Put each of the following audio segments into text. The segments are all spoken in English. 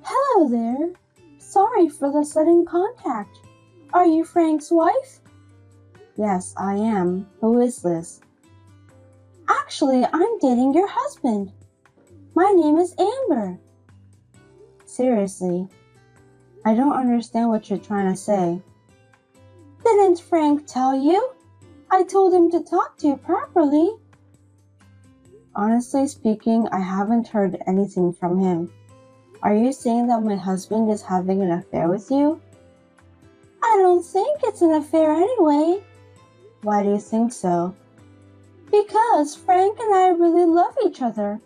Hello there. Sorry for the sudden contact. Are you Frank's wife? Yes, I am. Who is this? Actually, I'm dating your husband. My name is Amber. Seriously, I don't understand what you're trying to say. Didn't Frank tell you? I told him to talk to you properly. Honestly speaking, I haven't heard anything from him. Are you saying that my husband is having an affair with you? I don't think it's an affair anyway. Why do you think so? Because Frank and I really love each other.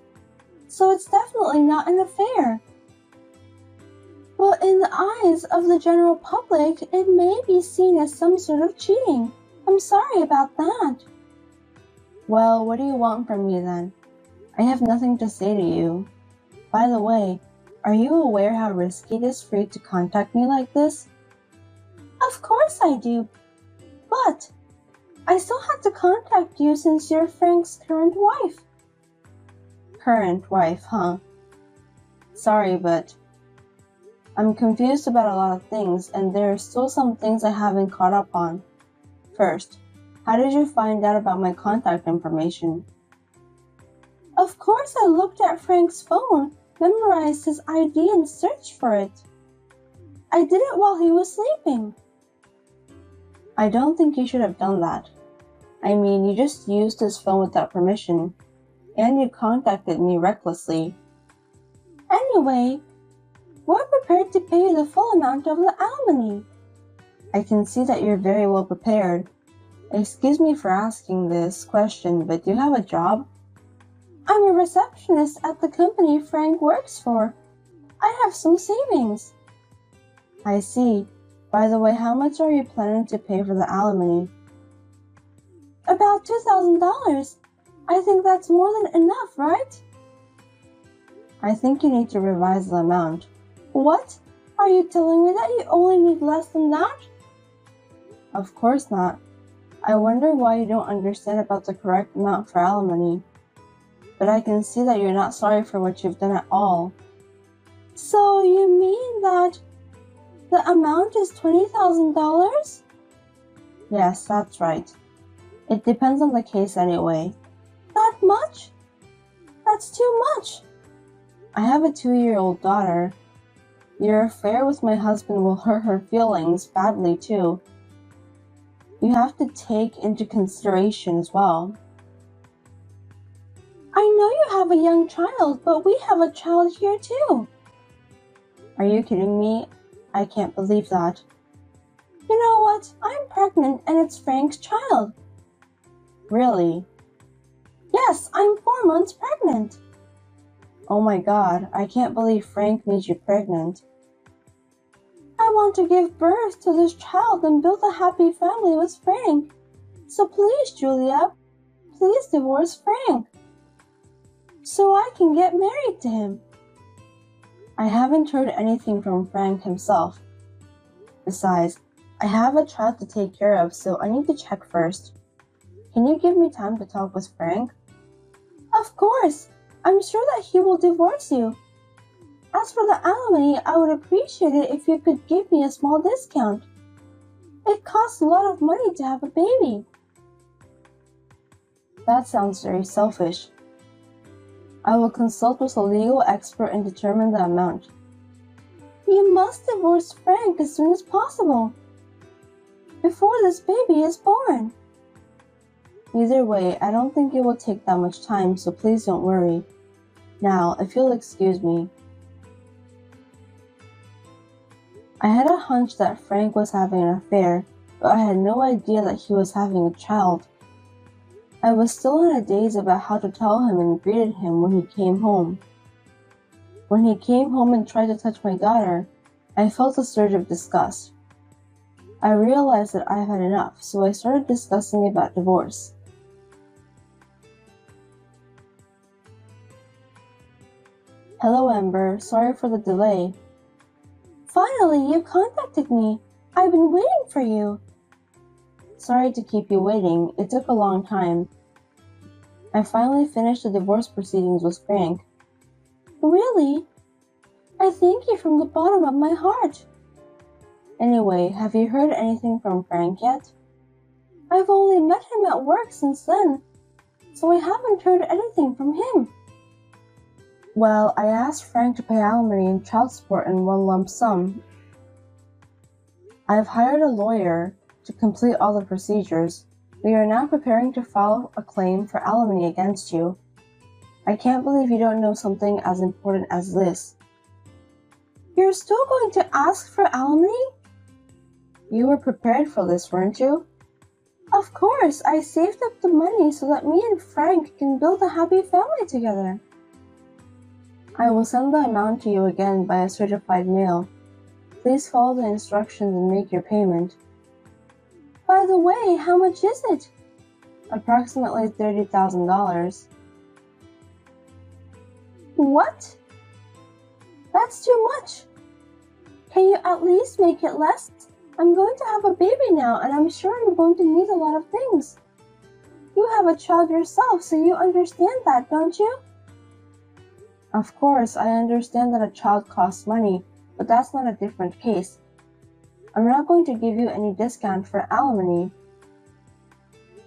So it's definitely not an affair. But in the eyes of the general public, it may be seen as some sort of cheating. I'm sorry about that. Well, what do you want from me then? I have nothing to say to you. By the way, are you aware how risky it is for you to contact me like this? Of course I do. But I still have to contact you since you're Frank's current wife. Current wife, huh? Sorry, but I'm confused about a lot of things, and there are still some things I haven't caught up on. First, how did you find out about my contact information? Of course I looked at Frank's phone, memorized his ID and searched for it. I did it while he was sleeping. I don't think you should have done that. I mean, you just used his phone without permission, and you contacted me recklessly. Anyway, we're prepared to pay you the full amount of the alimony. I can see that you're very well prepared. Excuse me for asking this question, but do you have a job? I'm a receptionist at the company Frank works for. I have some savings. I see. By the way, how much are you planning to pay for the alimony? About $2,000. I think that's more than enough, right? I think you need to revise the amount. What? Are you telling me that you only need less than that? Of course not. I wonder why you don't understand about the correct amount for alimony. But I can see that you're not sorry for what you've done at all. So you mean that the amount is $20,000? Yes, that's right. It depends on the case anyway. That much? That's too much. I have a 2-year-old daughter. Your affair with my husband will hurt her feelings badly too. You have to take into consideration as well. I know you have a young child, but we have a child here too. Are you kidding me? I can't believe that. You know what? I'm pregnant and it's Frank's child. Really? Yes, I'm 4 months pregnant. Oh my God, I can't believe Frank made you pregnant. I want to give birth to this child and build a happy family with Frank. So please, Julia, please divorce Frank, so I can get married to him. I haven't heard anything from Frank himself. Besides, I have a child to take care of, so I need to check first. Can you give me time to talk with Frank? Of course. I'm sure that he will divorce you. As for the alimony, I would appreciate it if you could give me a small discount. It costs a lot of money to have a baby. That sounds very selfish. I will consult with a legal expert and determine the amount. You must divorce Frank as soon as possible, before this baby is born. Either way, I don't think it will take that much time, so please don't worry. Now, if you'll excuse me. I had a hunch that Frank was having an affair, but I had no idea that he was having a child. I was still in a daze about how to tell him and greeted him when he came home. When he came home and tried to touch my daughter, I felt a surge of disgust. I realized that I had enough, so I started discussing about divorce. Hello, Amber. Sorry for the delay. Finally, you contacted me. I've been waiting for you. Sorry to keep you waiting. It took a long time. I finally finished the divorce proceedings with Frank. Really? I thank you from the bottom of my heart. Anyway, have you heard anything from Frank yet? I've only met him at work since then, so I haven't heard anything from him. Well, I asked Frank to pay alimony and child support in one lump sum. I've hired a lawyer to complete all the procedures. We are now preparing to file a claim for alimony against you. I can't believe you don't know something as important as this. You're still going to ask for alimony? You were prepared for this, weren't you? Of course, I saved up the money so that me and Frank can build a happy family together. I will send the amount to you again by a certified mail. Please follow the instructions and make your payment. By the way, how much is it? Approximately $30,000. What? That's too much. Can you at least make it less? I'm going to have a baby now, and I'm sure I'm going to need a lot of things. You have a child yourself, so you understand that, don't you? Of course, I understand that a child costs money, but that's not a different case. I'm not going to give you any discount for alimony.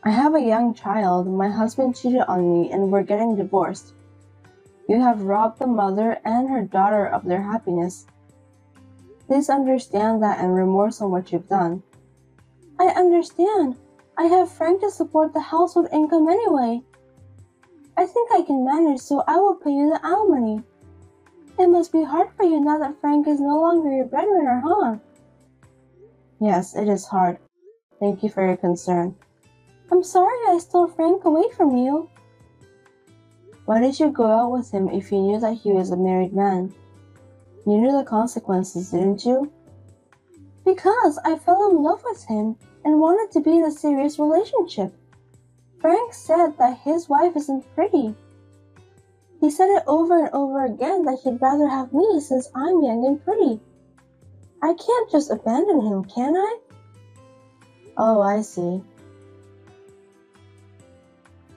I have a young child, my husband cheated on me, and we're getting divorced. You have robbed the mother and her daughter of their happiness. Please understand that and remorse on what you've done. I understand. I have Frank to support the household income anyway. I think I can manage, so I will pay you the alimony. It must be hard for you now that Frank is no longer your breadwinner, huh? Yes, it is hard. Thank you for your concern. I'm sorry I stole Frank away from you. Why did you go out with him if you knew that he was a married man? You knew the consequences, didn't you? Because I fell in love with him and wanted to be in a serious relationship. Frank said that his wife isn't pretty. He said it over and over again that he'd rather have me since I'm young and pretty. I can't just abandon him, can I? Oh, I see.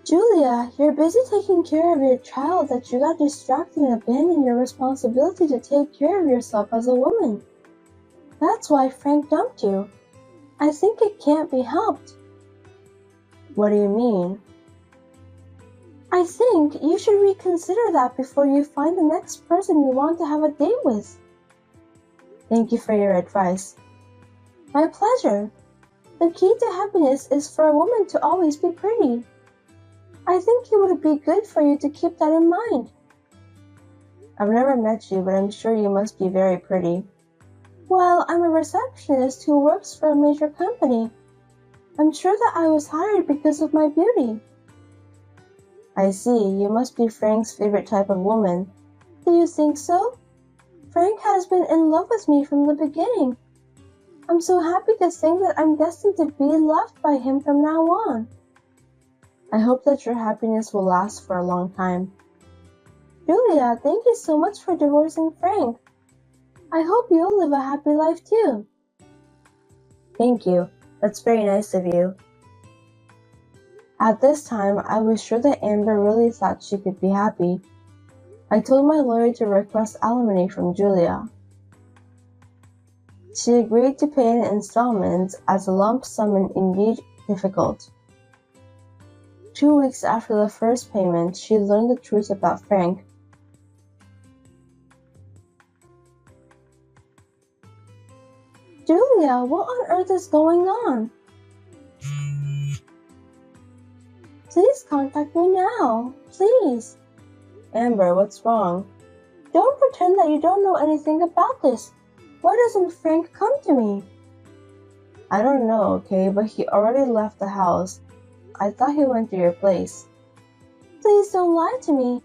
Julia, you're busy taking care of your child that you got distracted and abandoned your responsibility to take care of yourself as a woman. That's why Frank dumped you. I think it can't be helped. What do you mean? I think you should reconsider that before you find the next person you want to have a date with. Thank you for your advice. My pleasure. The key to happiness is for a woman to always be pretty. I think it would be good for you to keep that in mind. I've never met you, but I'm sure you must be very pretty. Well, I'm a receptionist who works for a major company. I'm sure that I was hired because of my beauty. I see, you must be Frank's favorite type of woman. Do you think so? Frank has been in love with me from the beginning. I'm so happy to think that I'm destined to be loved by him from now on. I hope that your happiness will last for a long time. Julia, thank you so much for divorcing Frank. I hope you'll live a happy life too. Thank you. That's very nice of you. At this time, I was sure that Amber really thought she could be happy. I told my lawyer to request alimony from Julia. She agreed to pay in installments as a lump sum indeed difficult. 2 weeks after the first payment, she learned the truth about Frank. Julia, what on earth is going on? Please contact me now. Please. Amber, what's wrong? Don't pretend that you don't know anything about this. Why doesn't Frank come to me? I don't know, okay, but he already left the house. I thought he went to your place. Please don't lie to me.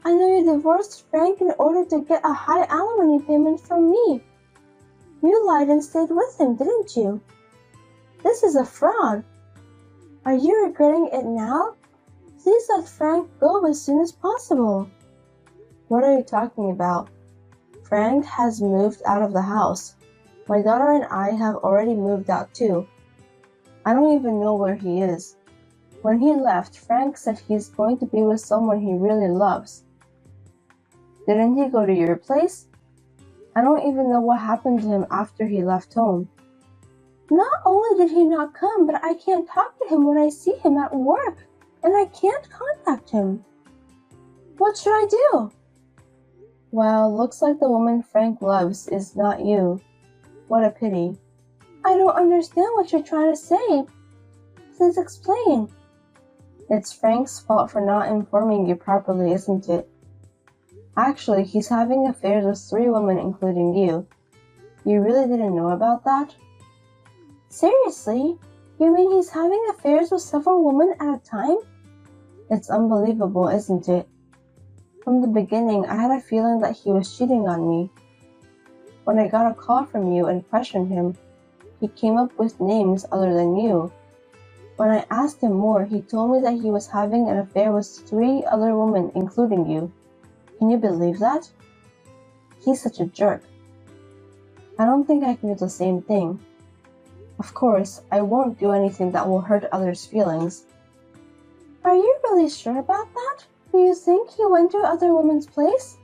I know you divorced Frank in order to get a high alimony payment from me. You lied and stayed with him, didn't you? This is a fraud. Are you regretting it now? Please let Frank go as soon as possible. What are you talking about? Frank has moved out of the house. My daughter and I have already moved out too. I don't even know where he is. When he left, Frank said he's going to be with someone he really loves. Didn't he go to your place? I don't even know what happened to him after he left home. Not only did he not come, but I can't talk to him when I see him at work, and I can't contact him. What should I do? Well, looks like the woman Frank loves is not you. What a pity. I don't understand what you're trying to say. Please explain. It's Frank's fault for not informing you properly, isn't it? Actually, he's having affairs with 3 women, including you. You really didn't know about that? Seriously? You mean he's having affairs with several women at a time? It's unbelievable, isn't it? From the beginning, I had a feeling that he was cheating on me. When I got a call from you and questioned him, he came up with names other than you. When I asked him more, he told me that he was having an affair with 3 other women, including you. Can you believe that? He's such a jerk. I don't think I can do the same thing. Of course, I won't do anything that will hurt others' feelings. Are you really sure about that? Do you think he went to other women's place?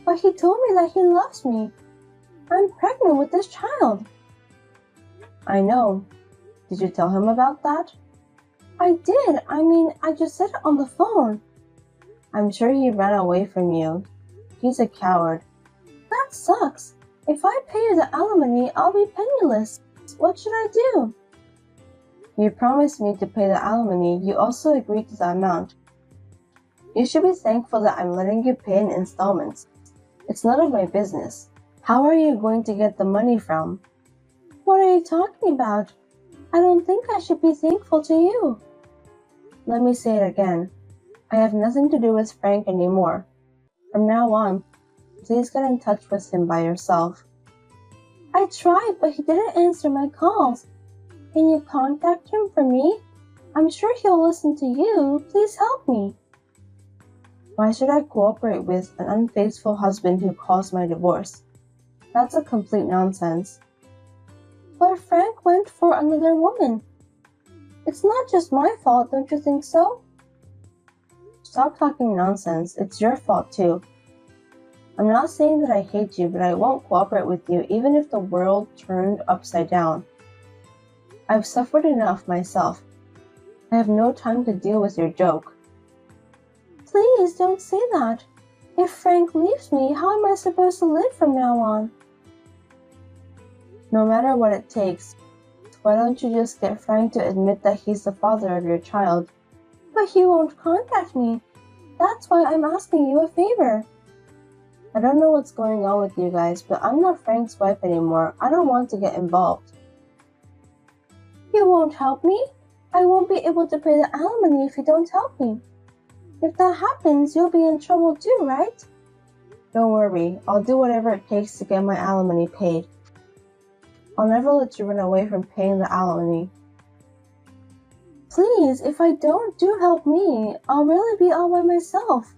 But he told me that he loves me. I'm pregnant with this child. I know. Did you tell him about that? I did. I just said it on the phone. I'm sure he ran away from you. He's a coward. That sucks. If I pay you the alimony, I'll be penniless. What should I do? You promised me to pay the alimony. You also agreed to the amount. You should be thankful that I'm letting you pay in installments. It's none of my business. How are you going to get the money from? What are you talking about? I don't think I should be thankful to you. Let me say it again. I have nothing to do with Frank anymore. From now on, please get in touch with him by yourself. I tried, but he didn't answer my calls. Can you contact him for me? I'm sure he'll listen to you. Please help me. Why should I cooperate with an unfaithful husband who calls my divorce? That's a complete nonsense. But Frank went for another woman. It's not just my fault, don't you think so? Stop talking nonsense. It's your fault too. I'm not saying that I hate you, but I won't cooperate with you even if the world turned upside down. I've suffered enough myself. I have no time to deal with your joke. Please don't say that. If Frank leaves me, how am I supposed to live from now on? No matter what it takes, why don't you just get Frank to admit that he's the father of your child? But he won't contact me. That's why I'm asking you a favor. I don't know what's going on with you guys, but I'm not Frank's wife anymore. I don't want to get involved. You won't help me? I won't be able to pay the alimony if you don't help me. If that happens, you'll be in trouble too, right? Don't worry, I'll do whatever it takes to get my alimony paid. I'll never let you run away from paying the alimony. Please, if I don't do help me, I'll really be all by myself.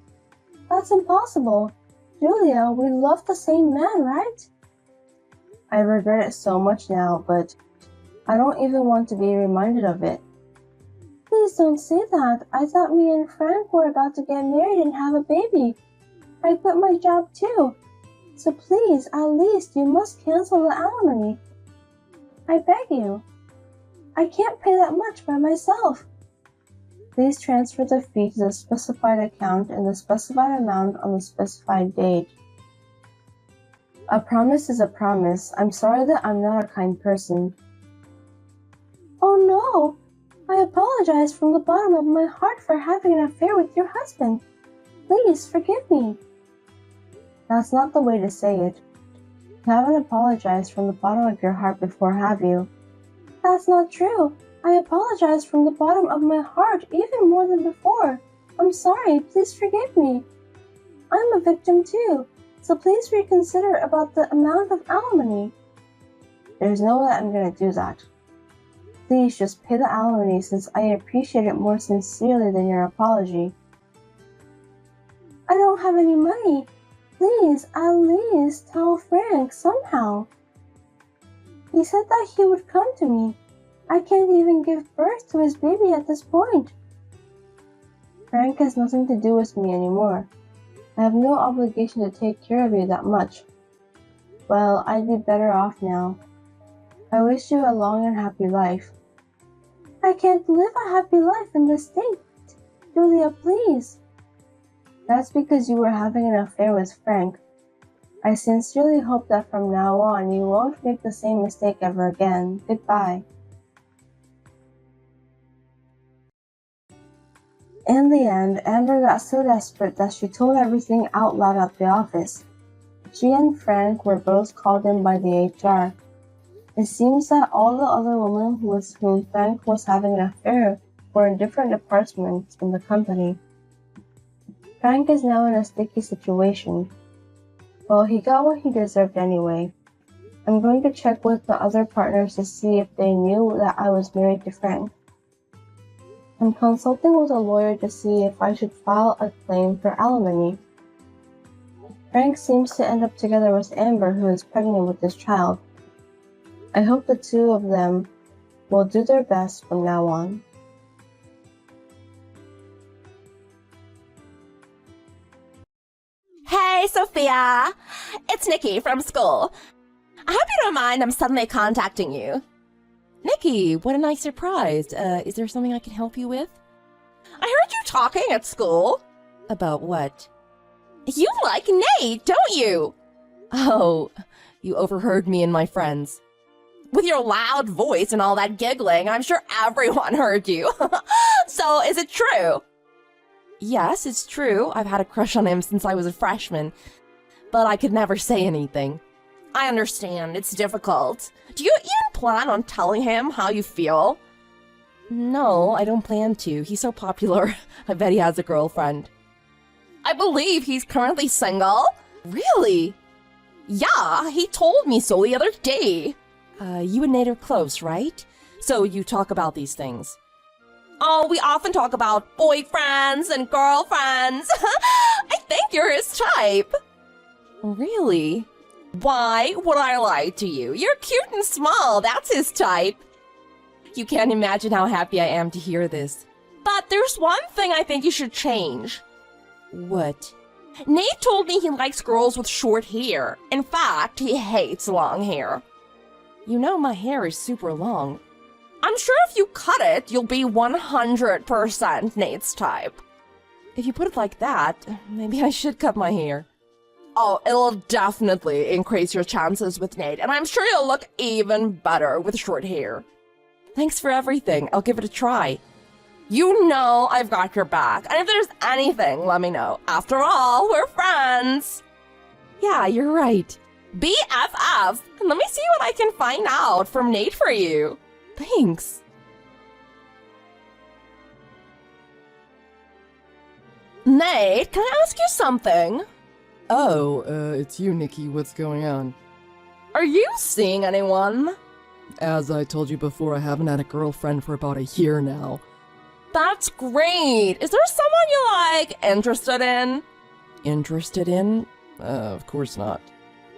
That's impossible. Julia, we love the same man, right? I regret it so much now, but I don't even want to be reminded of it. Please don't say that. I thought me and Frank were about to get married and have a baby. I quit my job too. So please, at least you must cancel the alimony. I beg you. I can't pay that much by myself. Please transfer the fee to the specified account in the specified amount on the specified date. A promise is a promise. I'm sorry that I'm not a kind person. Oh no! I apologize from the bottom of my heart for having an affair with your husband. Please forgive me. That's not the way to say it. You haven't apologized from the bottom of your heart before, have you? That's not true. I apologize from the bottom of my heart even more than before. I'm sorry. Please forgive me. I'm a victim too, so please reconsider about the amount of alimony. There's no way I'm going to do that. Please just pay the alimony since I appreciate it more sincerely than your apology. I don't have any money. Please, at least tell Frank somehow. He said that he would come to me. I can't even give birth to his baby at this point. Frank has nothing to do with me anymore. I have no obligation to take care of you that much. Well, I'd be better off now. I wish you a long and happy life. I can't live a happy life in this state. Julia, please. That's because you were having an affair with Frank. I sincerely hope that from now on you won't make the same mistake ever again. Goodbye. In the end, Amber got so desperate that she told everything out loud at the office. She and Frank were both called in by the HR. It seems that all the other women with whom Frank was having an affair were in different departments in the company. Frank is now in a sticky situation. Well, he got what he deserved anyway. I'm going to check with the other partners to see if they knew that I was married to Frank. I'm consulting with a lawyer to see if I should file a claim for alimony. Frank seems to end up together with Amber, who is pregnant with this child. I hope the two of them will do their best from now on. Hey, Sophia! It's Nikki from school. I hope you don't mind I'm suddenly contacting you. Nikki, what a nice surprise. Is there something I can help you with? I heard you talking at school. About what? You like Nate, don't you? Oh, you overheard me and my friends. With your loud voice and all that giggling, I'm sure everyone heard you. So, is it true? Yes, it's true. I've had a crush on him since I was a freshman, but I could never say anything. I understand, it's difficult. Do you even plan on telling him how you feel? No, I don't plan to. He's so popular. I bet he has a girlfriend. I believe he's currently single. Really? Yeah, he told me so the other day. You and Nate are close, right? So you talk about these things. Oh, we often talk about boyfriends and girlfriends. I think you're his type. Really? Why would I lie to you? You're cute and small. That's his type. You can't imagine how happy I am to hear this. But there's one thing I think you should change. What? Nate told me he likes girls with short hair. In fact, he hates long hair. You know my hair is super long. I'm sure if you cut it, you'll be 100% Nate's type. If you put it like that, maybe I should cut my hair. Oh, it'll definitely increase your chances with Nate, and I'm sure you'll look even better with short hair. Thanks for everything. I'll give it a try. You know I've got your back, and if there's anything, let me know. After all, we're friends. Yeah, you're right. BFF. Let me see what I can find out from Nate for you. Thanks. Nate, can I ask you something? Oh, it's you, Nikki. What's going on? Are you seeing anyone? As I told you before, I haven't had a girlfriend for about a year now. That's great. Is there someone you interested in? Interested in? Of course not.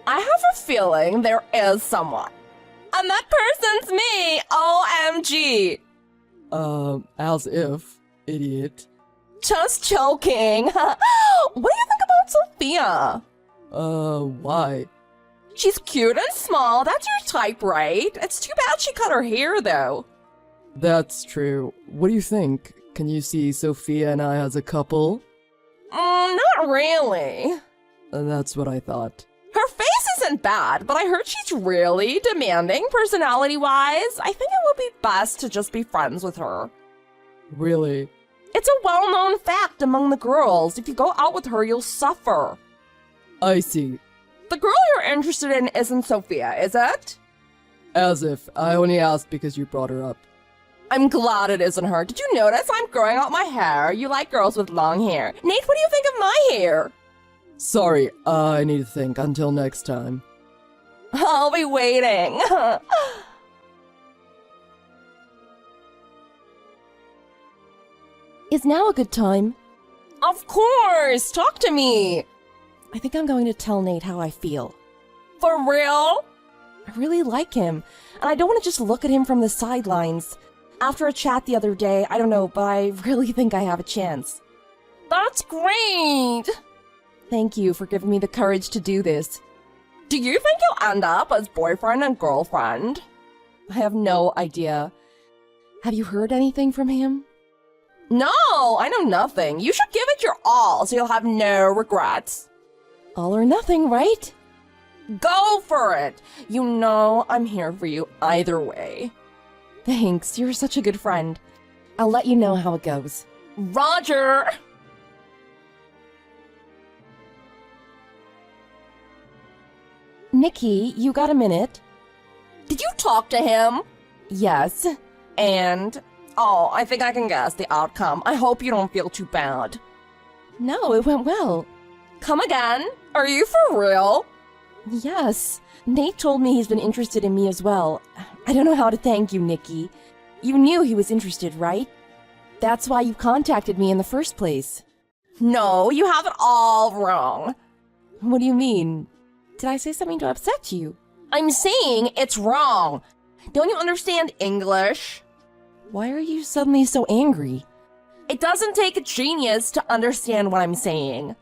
I have a feeling there is someone. And that person's me! OMG! As if, idiot. Just joking. What do you think about Sophia? Why? She's cute and small. That's your type, right? It's too bad she cut her hair, though. That's true. What do you think? Can you see Sophia and I as a couple? Not really. That's what I thought. Her face isn't bad, but I heard she's really demanding personality-wise. I think it would be best to just be friends with her. Really? It's a well-known fact among the girls. If you go out with her, you'll suffer. I see. The girl you're interested in isn't Sophia, is it? As if. I only asked because you brought her up. I'm glad it isn't her. Did you notice I'm growing out my hair? You like girls with long hair. Nate, what do you think of my hair? Sorry, I need to think. Until next time. I'll be waiting. Is now a good time? Of course! Talk to me! I think I'm going to tell Nate how I feel. For real? I really like him, and I don't want to just look at him from the sidelines. After a chat the other day, I don't know, but I really think I have a chance. That's great! Thank you for giving me the courage to do this. Do you think you'll end up as boyfriend and girlfriend? I have no idea. Have you heard anything from him? No, I know nothing. You should give it your all so you'll have no regrets. All or nothing, right? Go for it. You know I'm here for you either way. Thanks, you're such a good friend. I'll let you know how it goes. Roger! Nikki, you got a minute? Did you talk to him? Yes. And? Oh, I think I can guess the outcome. I hope you don't feel too bad. No, it went well. Come again? Are you for real? Yes. Nate told me he's been interested in me as well. I don't know how to thank you, Nikki. You knew he was interested, right? That's why you contacted me in the first place. No, you have it all wrong. What do you mean? Did I say something to upset you? I'm saying it's wrong. Don't you understand English? Why are you suddenly so angry? It doesn't take a genius to understand what I'm saying.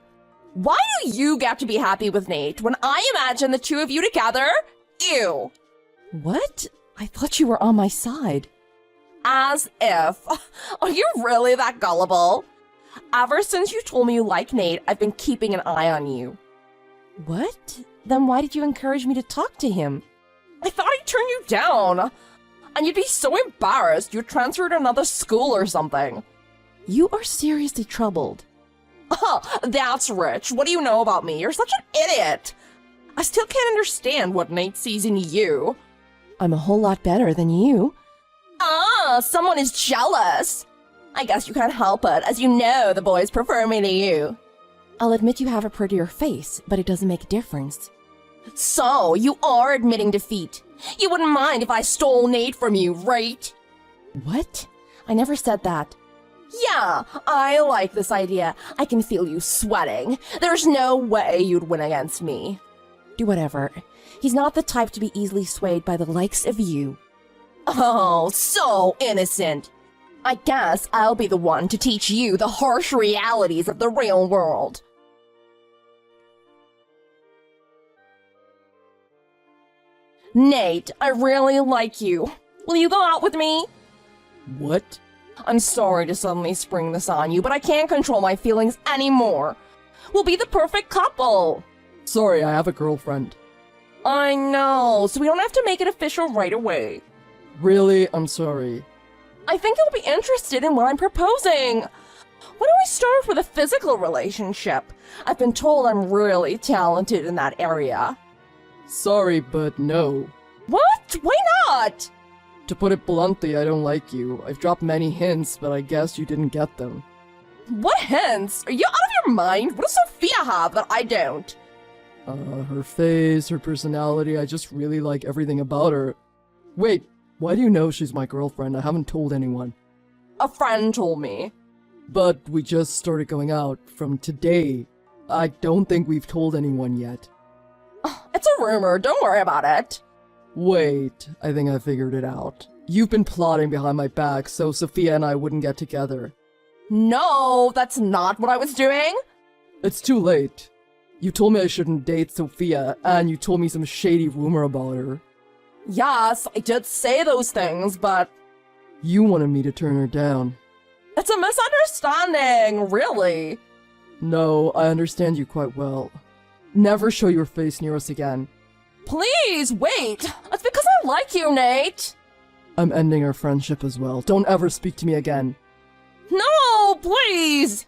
Why do you get to be happy with Nate when I imagine the two of you together? Ew. What? I thought you were on my side. As if. Are you really that gullible? Ever since you told me you like Nate, I've been keeping an eye on you. What? Then why did you encourage me to talk to him? I thought he'd turn you down. And you'd be so embarrassed you'd transfer to another school or something. You are seriously troubled. Oh, that's rich. What do you know about me? You're such an idiot. I still can't understand what Nate sees in you. I'm a whole lot better than you. Ah, someone is jealous. I guess you can't help it, as you know the boys prefer me to you. I'll admit you have a prettier face, but it doesn't make a difference. So, you are admitting defeat. You wouldn't mind if I stole Nate from you, right? What? I never said that. Yeah, I like this idea. I can feel you sweating. There's no way you'd win against me. Do whatever. He's not the type to be easily swayed by the likes of you. Oh, so innocent. I guess I'll be the one to teach you the harsh realities of the real world. Nate, I really like you. Will you go out with me? What? I'm sorry to suddenly spring this on you, but I can't control my feelings anymore. We'll be the perfect couple. Sorry, I have a girlfriend. I know, so we don't have to make it official right away. Really? I'm sorry. I think you'll be interested in what I'm proposing. Why don't we start with a physical relationship? I've been told I'm really talented in that area. Sorry, but no. What? Why not? To put it bluntly, I don't like you. I've dropped many hints, but I guess you didn't get them. What hints? Are you out of your mind? What does Sophia have that I don't? Her face, her personality, I just really like everything about her. Wait, why do you know she's my girlfriend? I haven't told anyone. A friend told me. But we just started going out from today. I don't think we've told anyone yet. It's a rumor, don't worry about it. Wait, I think I figured it out. You've been plotting behind my back so Sophia and I wouldn't get together. No, that's not what I was doing. It's too late. You told me I shouldn't date Sophia, and you told me some shady rumor about her. Yes, I did say those things, but... You wanted me to turn her down. It's a misunderstanding, really. No, I understand you quite well. Never show your face near us again. Please, wait! That's because I like you, Nate! I'm ending our friendship as well. Don't ever speak to me again. No, please!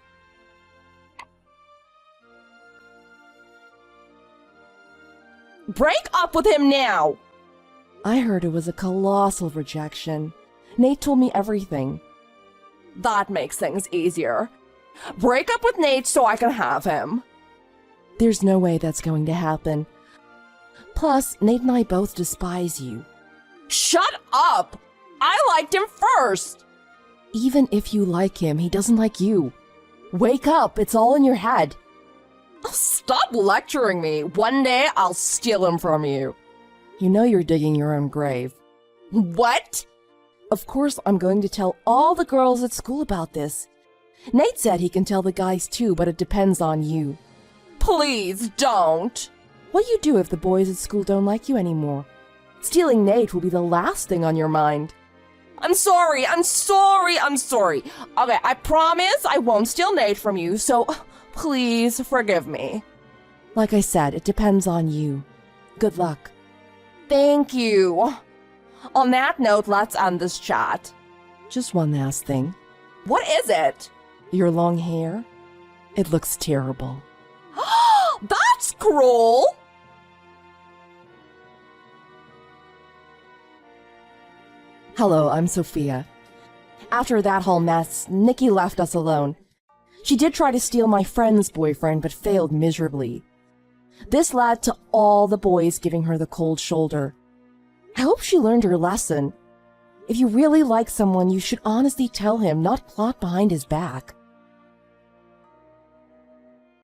Break up with him now! I heard it was a colossal rejection. Nate told me everything. That makes things easier. Break up with Nate so I can have him. There's no way that's going to happen. Plus, Nate and I both despise you. Shut up! I liked him first! Even if you like him, he doesn't like you. Wake up, it's all in your head. Oh, stop lecturing me. One day I'll steal him from you. You know you're digging your own grave. What? Of course I'm going to tell all the girls at school about this. Nate said he can tell the guys too, but it depends on you. Please don't. What do you do if the boys at school don't like you anymore? Stealing Nate will be the last thing on your mind. I'm sorry. Okay, I promise I won't steal Nate from you, so please forgive me. Like I said, it depends on you. Good luck. Thank you. On that note, let's end this chat. Just one last thing. What is it? Your long hair? It looks terrible. That's cruel! Hello, I'm Sophia. After that whole mess, Nikki left us alone. She did try to steal my friend's boyfriend, but failed miserably. This led to all the boys giving her the cold shoulder. I hope she learned her lesson. If you really like someone, you should honestly tell him, not plot behind his back.